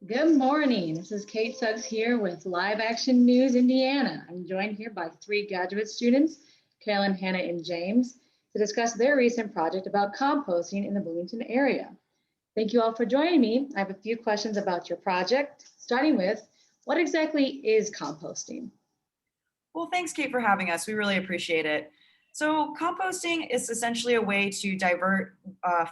Good morning. This is Kate Suggs here with Live Action News Indiana. I'm joined here by three graduate students, Carolyn, Hannah, and James, to discuss their recent project about composting in the Bloomington area. Thank you all for joining me. I have a few questions about your project, starting with, what exactly is composting? Well, thanks, Kate, for having us. We really appreciate it. So composting is essentially a way to divert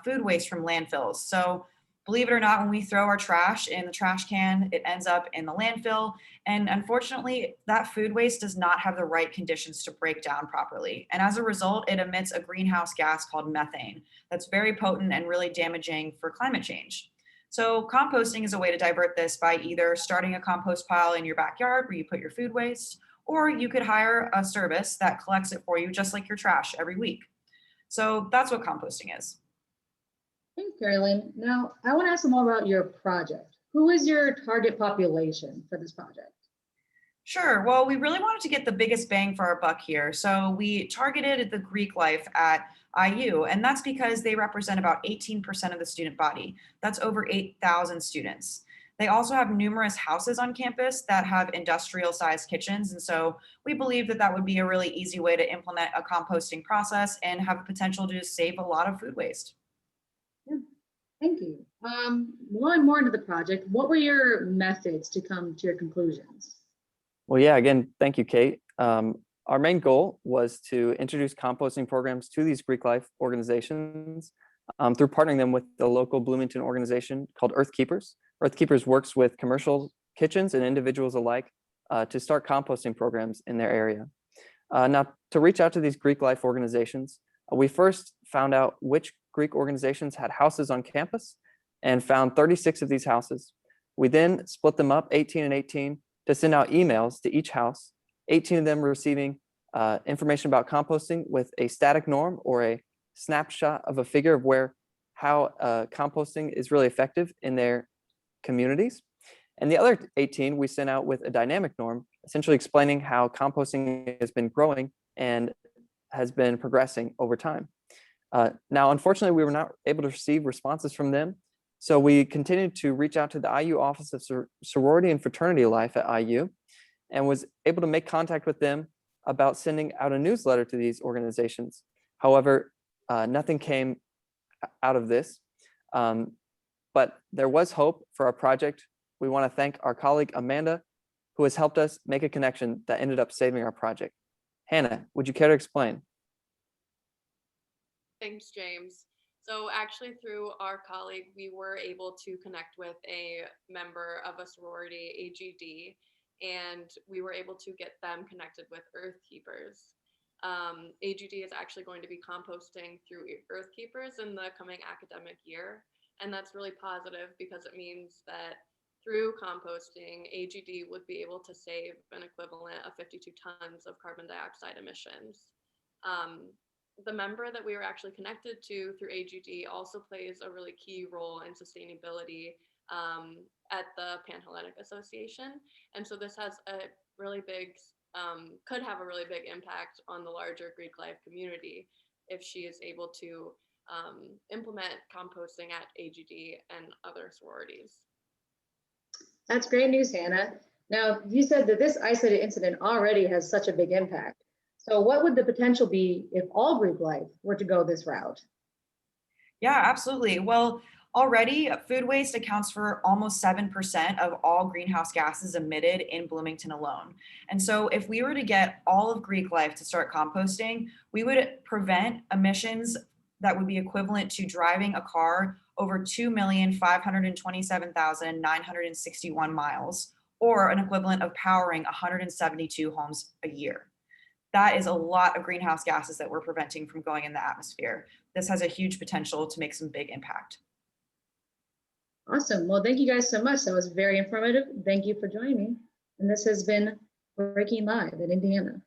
food waste from landfills. So believe it or not, when we throw our trash in the trash can, it ends up in the landfill. And unfortunately, that food waste does not have the right conditions to break down properly. And as a result, it emits a greenhouse gas called methane that's very potent and really damaging for climate change. So composting is a way to divert this by either starting a compost pile in your backyard where you put your food waste, or you could hire a service that collects it for you just like your trash every week. So that's what composting is. Thanks, Carolyn. Now, I want to ask more about your project. Who is your target population for this project? Sure. Well, we really wanted to get the biggest bang for our buck here. So we targeted the Greek life at IU, and that's because they represent about 18% of the student body. That's over 8,000 students. They also have numerous houses on campus that have industrial sized kitchens. And so we believe that that would be a really easy way to implement a composting process and have the potential to save a lot of food waste. Yeah, thank you. Going more into the project, what were your methods to come to your conclusions? Well, yeah, again, thank you, Kate. Our main goal was to introduce composting programs to these Greek life organizations through partnering them with the local Bloomington organization called Earth Keepers. Earth Keepers works with commercial kitchens and individuals alike to start composting programs in their area. Now, to reach out to these Greek life organizations, we first found out which Greek organizations had houses on campus and found 36 of these houses. We then split them up, 18 and 18, to send out emails to each house, 18 of them receiving information about composting with a static norm or a snapshot of a figure of how composting is really effective in their communities. And the other 18 we sent out with a dynamic norm, essentially explaining how composting has been growing and has been progressing over time. Now, unfortunately, we were not able to receive responses from them. So we continued to reach out to the IU Office of Sorority and Fraternity Life at IU and was able to make contact with them about sending out a newsletter to these organizations. However, nothing came out of this, but there was hope for our project. We want to thank our colleague Amanda, who has helped us make a connection that ended up saving our project. Hannah, would you care to explain? Thanks, James. So actually through our colleague, we were able to connect with a member of a sorority, AGD, and we were able to get them connected with Earth Keepers. AGD is actually going to be composting through Earth Keepers in the coming academic year. And that's really positive because it means that through composting, AGD would be able to save an equivalent of 52 tons of carbon dioxide emissions. The member that we were actually connected to through AGD also plays a really key role in sustainability at the Panhellenic Association. And so this has a really big, could have a really big impact on the larger Greek life community if she is able to implement composting at AGD and other sororities. That's great news, Hannah. Now, you said that this isolated incident already has such a big impact. So what would the potential be if all Greek life were to go this route? Yeah, absolutely. Well, already food waste accounts for almost 7% of all greenhouse gases emitted in Bloomington alone. And so if we were to get all of Greek life to start composting, we would prevent emissions that would be equivalent to driving a car over 2,527,961 miles, or an equivalent of powering 172 homes a year. That is a lot of greenhouse gases that we're preventing from going in the atmosphere. This has a huge potential to make some big impact. Awesome. Well, thank you guys so much. That was very informative. Thank you for joining me. And this has been Breaking Live in Indiana.